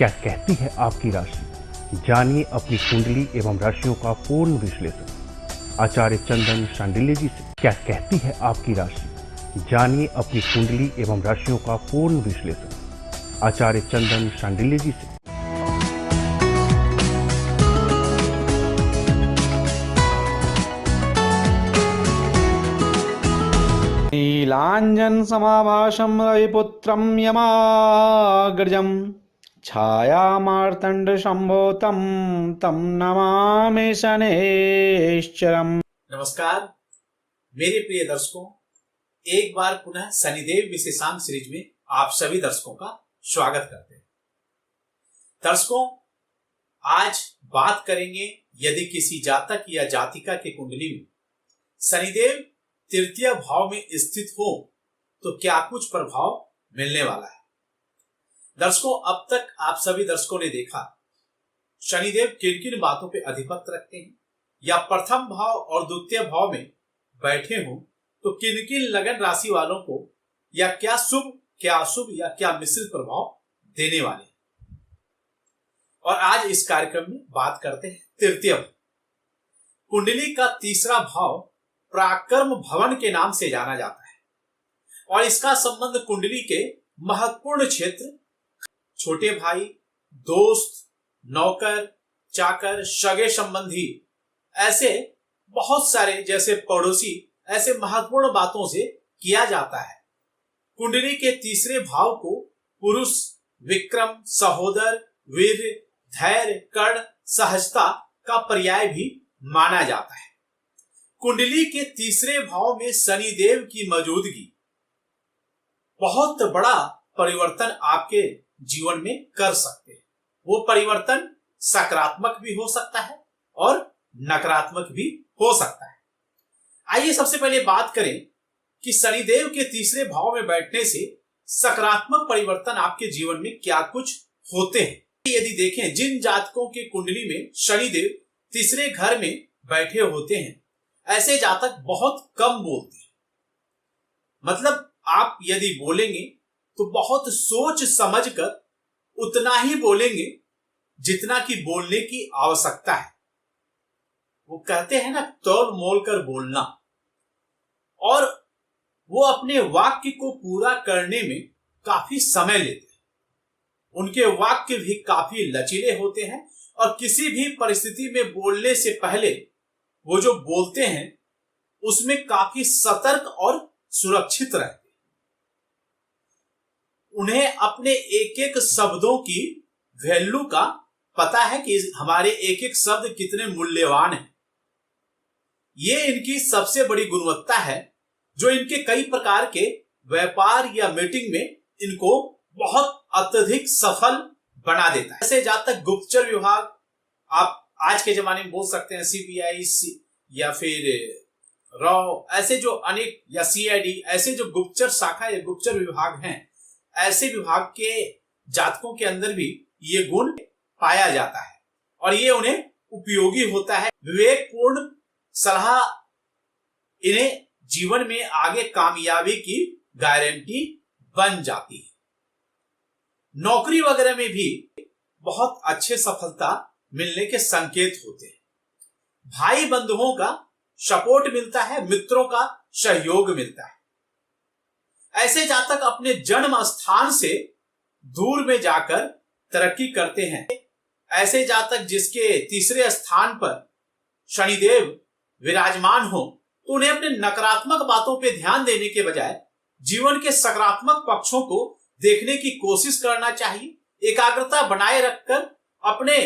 क्या कहती है आपकी राशि? जानिए अपनी कुंडली एवं राशियों का पूर्ण विश्लेषण आचार्य चंदन शांडिल्य जी से। क्या कहती है आपकी राशि? जानिए अपनी कुंडली एवं राशियों का पूर्ण विश्लेषण आचार्य चंदन शांडिल्य जी से। नीलांजन समाभाषं रविपुत्रं यमाग्रजं छायामार्तंड संभोतं तं नमामि शनैश्चरम्। नमस्कार मेरे प्रिय दर्शकों, एक बार पुनः शनिदेव विशेषांक सीरीज में आप सभी दर्शकों का स्वागत करते हैं। दर्शकों, आज बात करेंगे यदि किसी जातक या जातिका के कुंडली में शनिदेव तृतीय भाव में स्थित हो तो क्या कुछ प्रभाव मिलने वाला है। दर्शकों, अब तक आप सभी दर्शकों ने देखा शनिदेव किन किन बातों पे अधिपत्य रखते हैं या प्रथम भाव और द्वितीय भाव में बैठे हो तो किन किन लगन राशि वालों को या क्या शुभ क्या अशुभ या क्या मिश्रित प्रभाव देने वाले हैं। और आज इस कार्यक्रम में बात करते हैं तृतीय भाव। कुंडली का तीसरा भाव पराक्रम भवन के नाम से जाना जाता है और इसका संबंध कुंडली के महत्वपूर्ण क्षेत्र छोटे भाई, दोस्त, नौकर, चाकर, सगे संबंधी, ऐसे बहुत सारे जैसे पड़ोसी, ऐसे महत्वपूर्ण बातों से किया जाता है। कुंडली के तीसरे भाव को पुरुष, विक्रम, सहोदर, वीर, धैर्य, कर्ण, सहजता का पर्याय भी माना जाता है। कुंडली के तीसरे भाव में शनिदेव की मौजूदगी बहुत बड़ा परिवर्तन आपके जीवन में कर सकते हैं। वो परिवर्तन सकारात्मक भी हो सकता है और नकारात्मक भी हो सकता है। आइए सबसे पहले बात करें कि शनिदेव के तीसरे भाव में बैठने से सकारात्मक परिवर्तन आपके जीवन में क्या कुछ होते हैं। यदि देखें जिन जातकों के कुंडली में शनिदेव तीसरे घर में बैठे होते हैं, ऐसे जातक बहुत कम बोलते हैं। मतलब आप यदि बोलेंगे तो बहुत सोच समझकर उतना ही बोलेंगे जितना कि बोलने की आवश्यकता है। वो कहते हैं ना, तौल मोल कर बोलना। और वो अपने वाक्य को पूरा करने में काफी समय लेते हैं। उनके वाक्य भी काफी लचीले होते हैं और किसी भी परिस्थिति में बोलने से पहले वो जो बोलते हैं उसमें काफी सतर्क और सुरक्षित रहते हैं। उन्हें अपने एक एक शब्दों की वैल्यू का पता है कि हमारे एक एक शब्द कितने मूल्यवान हैं। ये इनकी सबसे बड़ी गुणवत्ता है जो इनके कई प्रकार के व्यापार या मीटिंग में इनको बहुत अत्यधिक सफल बना देता है। ऐसे जातक गुप्तचर विभाग, आप आज के जमाने में बोल सकते हैं सीबीआई या फिर रॉ, ऐसे जो अनेक, या सीआईडी, ऐसे जो गुप्तचर शाखा या गुप्तचर विभाग हैं, ऐसे विभाग के जातकों के अंदर भी ये गुण पाया जाता है और ये उन्हें उपयोगी होता है। विवेकपूर्ण सलाह इन्हें जीवन में आगे कामयाबी की गारंटी बन जाती है। नौकरी वगैरह में भी बहुत अच्छे सफलता मिलने के संकेत होते हैं। भाई बंधुओं का सपोर्ट मिलता है, मित्रों का सहयोग मिलता है। ऐसे जातक अपने जन्म स्थान से दूर में जाकर तरक्की करते हैं। ऐसे जातक जिसके तीसरे स्थान पर शनिदेव विराजमान हो तो उन्हें अपने नकारात्मक बातों पर ध्यान देने के बजाय जीवन के सकारात्मक पक्षों को देखने की कोशिश करना चाहिए। एकाग्रता बनाए रखकर अपने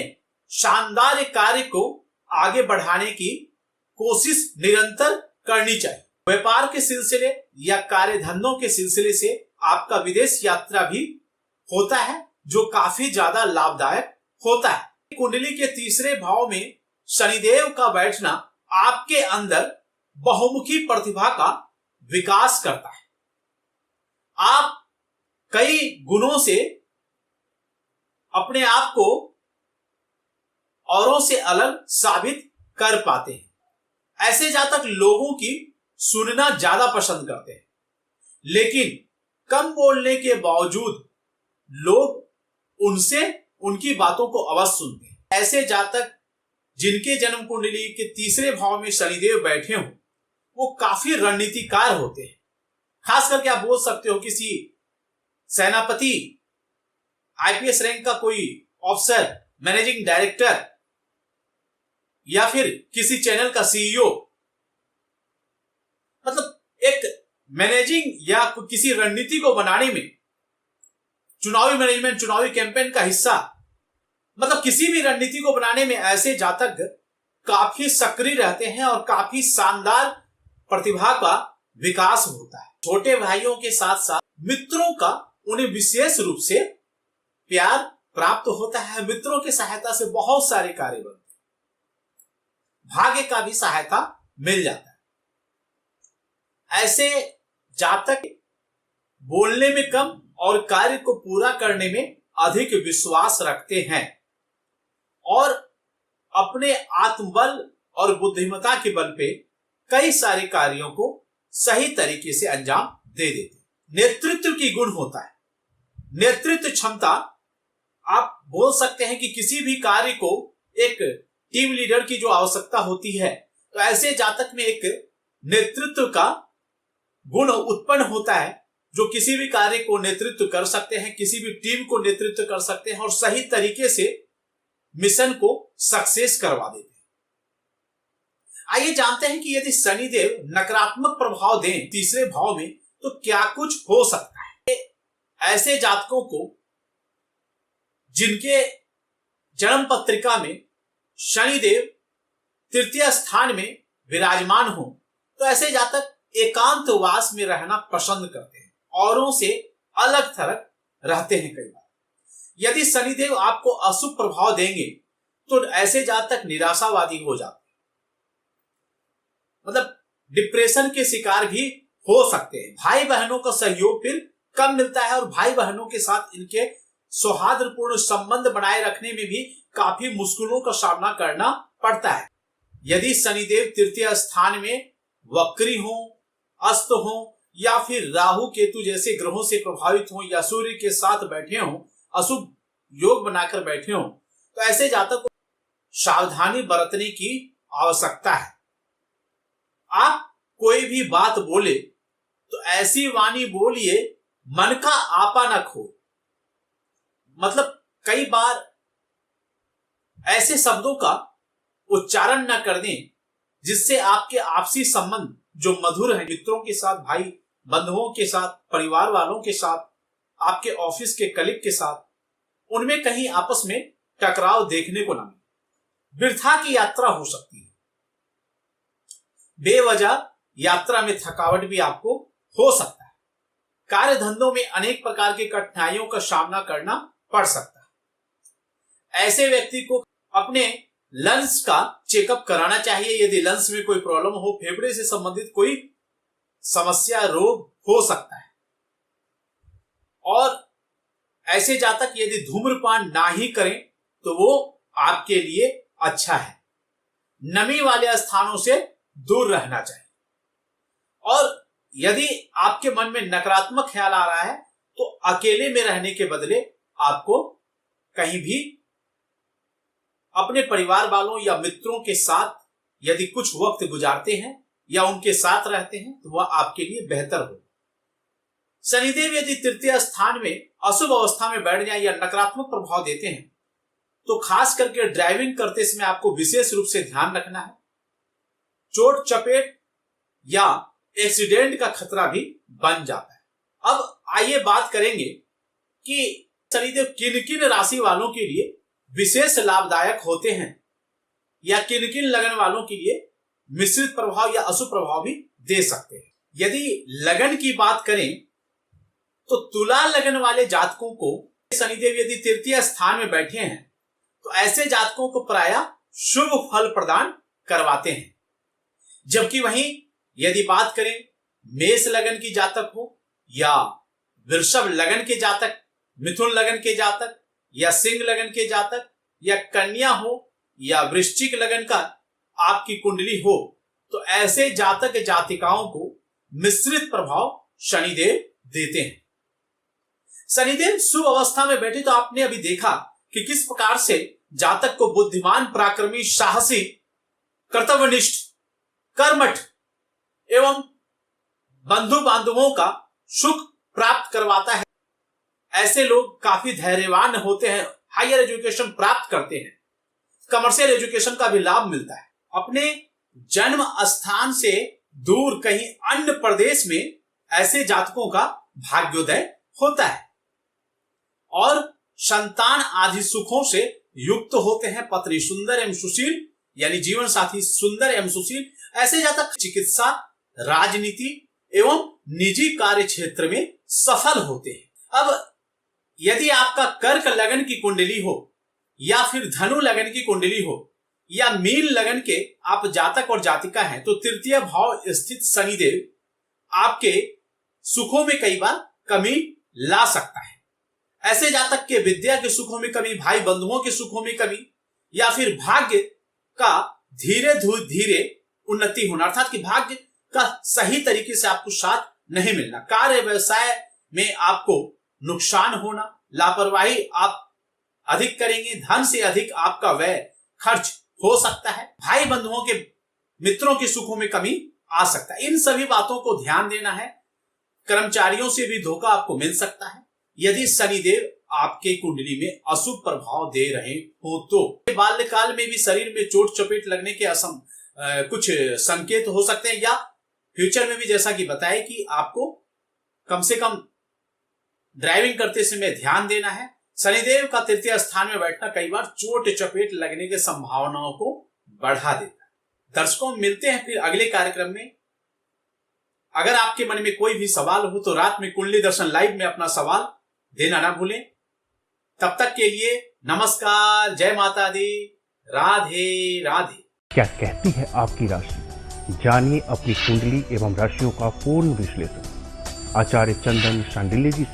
शानदार कार्य को आगे बढ़ाने की कोशिश निरंतर करनी चाहिए। व्यापार के सिलसिले या कार्य धंधों के सिलसिले से आपका विदेश यात्रा भी होता है जो काफी ज्यादा लाभदायक होता है। कुंडली के तीसरे भाव में शनिदेव का बैठना आपके अंदर बहुमुखी प्रतिभा का विकास करता है। आप कई गुणों से अपने आप को औरों से अलग साबित कर पाते हैं। ऐसे जातक लोगों की सुनना ज्यादा पसंद करते हैं, लेकिन कम बोलने के बावजूद लोग उनसे उनकी बातों को अवश्य सुनते हैं। ऐसे जातक जिनके जन्म कुंडली के तीसरे भाव में शनिदेव बैठे हों वो काफी रणनीतिकार होते हैं। खास करके आप बोल सकते हो किसी सेनापति, आईपीएस रैंक का कोई ऑफिसर, मैनेजिंग डायरेक्टर या फिर किसी चैनल का सीईओ, मतलब एक मैनेजिंग या किसी रणनीति को बनाने में, चुनावी मैनेजमेंट, चुनावी कैंपेन का हिस्सा, मतलब किसी भी रणनीति को बनाने में ऐसे जातक काफी सक्रिय रहते हैं और काफी शानदार प्रतिभा का विकास होता है। छोटे भाइयों के साथ साथ मित्रों का उन्हें विशेष रूप से प्यार प्राप्त होता है। मित्रों की सहायता से बहुत सारे कार्य बनते हैं, भाग्य का भी सहायता मिल जाता है। ऐसे जातक बोलने में कम और कार्य को पूरा करने में अधिक विश्वास रखते हैं और अपने आत्मबल और बुद्धिमत्ता के बल पे कई सारे कार्यों को सही तरीके से अंजाम दे देते हैं। नेतृत्व की गुण होता है। नेतृत्व क्षमता, आप बोल सकते हैं कि किसी भी कार्य को एक टीम लीडर की जो आवश्यकता होती है, तो ऐसे जातक में एक नेतृत्व का गुण उत्पन्न होता है जो किसी भी कार्य को नेतृत्व कर सकते हैं, किसी भी टीम को नेतृत्व कर सकते हैं और सही तरीके से मिशन को सक्सेस करवा देते हैं। आइए जानते हैं कि यदि शनिदेव नकारात्मक प्रभाव दें तीसरे भाव में तो क्या कुछ हो सकता है। ऐसे जातकों को जिनके जन्म पत्रिका में शनिदेव तृतीय स्थान में विराजमान हो, तो ऐसे जातक एकांतवास में रहना पसंद करते हैं, औरों से अलग थलग रहते हैं। कई बार यदि शनिदेव आपको अशुभ प्रभाव देंगे तो ऐसे जातक निराशावादी हो जाते हैं, मतलब डिप्रेशन के शिकार भी हो सकते हैं। भाई बहनों का सहयोग फिर कम मिलता है और भाई बहनों के साथ इनके सौहार्दपूर्ण संबंध बनाए रखने में भी काफी मुश्किलों का सामना करना पड़ता है। यदि शनिदेव तृतीय स्थान में वक्री हो, अस्त हो या फिर राहु केतु जैसे ग्रहों से प्रभावित हो या सूर्य के साथ बैठे हो, अशुभ योग बनाकर बैठे हो, तो ऐसे जातक को सावधानी बरतने की आवश्यकता है। आप कोई भी बात बोले तो ऐसी वाणी बोलिए मन का आपा न खो। मतलब कई बार ऐसे शब्दों का उच्चारण न कर दें जिससे आपके आपसी संबंध जो मधुर है, मित्रों के साथ, भाई बंधुओं के साथ, परिवार वालों के साथ, आपके ऑफिस के कलीग के साथ, उनमें कहीं आपस में टकराव देखने को न मिले। वृथा की यात्रा हो सकती है। बेवजह यात्रा में थकावट भी आपको हो सकता है। कार्य धंधों में अनेक प्रकार की कठिनाइयों का सामना करना पड़ सकता है। ऐसे व्यक्ति को अपने लंग्स का चेकअप कराना चाहिए। यदि लंग्स में कोई प्रॉब्लम हो, फेफड़े से संबंधित कोई समस्या, रोग हो सकता है। और ऐसे जातक यदि धूम्रपान ना ही करें तो वो आपके लिए अच्छा है। नमी वाले स्थानों से दूर रहना चाहिए। और यदि आपके मन में नकारात्मक ख्याल आ रहा है तो अकेले में रहने के बदले आपको कहीं भी अपने परिवार वालों या मित्रों के साथ यदि कुछ वक्त गुजारते हैं या उनके साथ रहते हैं तो वह आपके लिए बेहतर हो। शनिदेव यदि तृतीय स्थान में अशुभ अवस्था में बैठ जाए या नकारात्मक प्रभाव देते हैं तो खास करके ड्राइविंग करते समय आपको विशेष रूप से ध्यान रखना है। चोट चपेट या एक्सीडेंट का खतरा भी बन जाता है। अब आइए बात करेंगे कि शनिदेव किन किन राशि वालों के लिए विशेष लाभदायक होते हैं या किन किन लगन वालों के लिए मिश्रित प्रभाव या अशुभ प्रभाव भी दे सकते हैं। यदि लगन की बात करें तो तुला लगन वाले जातकों को शनिदेव यदि तृतीय स्थान में बैठे हैं तो ऐसे जातकों को प्रायः शुभ फल प्रदान करवाते हैं। जबकि वहीं यदि बात करें मेष लगन की जातक हो या वृषभ लगन के जातक, मिथुन लगन के जातक या सिंह लगन के जातक या कन्या हो या वृश्चिक लगन का आपकी कुंडली हो, तो ऐसे जातक जातिकाओं को मिश्रित प्रभाव शनिदेव देते हैं। शनिदेव शुभ अवस्था में बैठे तो आपने अभी देखा कि किस प्रकार से जातक को बुद्धिमान, पराक्रमी, साहसी, कर्तव्यनिष्ठ, कर्मठ एवं बंधु बांधवों का सुख प्राप्त करवाता है। ऐसे लोग काफी धैर्यवान होते हैं, हायर एजुकेशन प्राप्त करते हैं, कमर्शियल एजुकेशन का भी लाभ मिलता है। अपने जन्म स्थान से दूर कहीं अन्य प्रदेश में ऐसे जातकों का भाग्योदय होता है और संतान आदि सुखों से युक्त होते हैं। पत्नी सुंदर एवं सुशील, यानी जीवन साथी सुंदर एवं सुशील। ऐसे जातक चिकित्सा, राजनीति एवं निजी कार्य क्षेत्र में सफल होते हैं। अब यदि आपका कर्क लगन की कुंडली हो या फिर धनु लगन की कुंडली हो या मीन लगन के आप जातक और जातिका हैं, तो तृतीय भाव स्थित शनिदेव आपके सुखों में कई बार कमी ला सकता है। ऐसे जातक के विद्या के सुखों में कमी, भाई बंधुओं के सुखों में कमी या फिर भाग्य का धीरे धीरे उन्नति होना, अर्थात कि भाग्य का सही तरीके से आपको साथ नहीं मिलना, कार्य व्यवसाय में आपको नुकसान होना, लापरवाही आप अधिक करेंगे, धन से अधिक आपका व्यय खर्च हो सकता है, भाई बंधुओं के मित्रों के सुखों में कमी आ सकता है। इन सभी बातों को ध्यान देना है। कर्मचारियों से भी धोखा आपको मिल सकता है यदि शनिदेव आपके कुंडली में अशुभ प्रभाव दे रहे हो तो। बाल्यकाल में भी शरीर में चोट चपेट लगने के कुछ संकेत हो सकते हैं, या फ्यूचर में भी, जैसा कि बताया कि आपको कम से कम ड्राइविंग करते समय ध्यान देना है। शनिदेव का तृतीय स्थान में बैठना कई बार चोट चपेट लगने की संभावनाओं को बढ़ा देता है। दर्शकों, मिलते हैं फिर अगले कार्यक्रम में। अगर आपके मन में कोई भी सवाल हो तो रात में कुंडली दर्शन लाइव में अपना सवाल देना ना भूलें। तब तक के लिए नमस्कार, जय माता दी, राधे राधे। क्या कहती है आपकी राशि? जानिए अपनी कुंडली एवं राशियों का पूर्ण विश्लेषण आचार्य चंदन शांडिल्य जी से।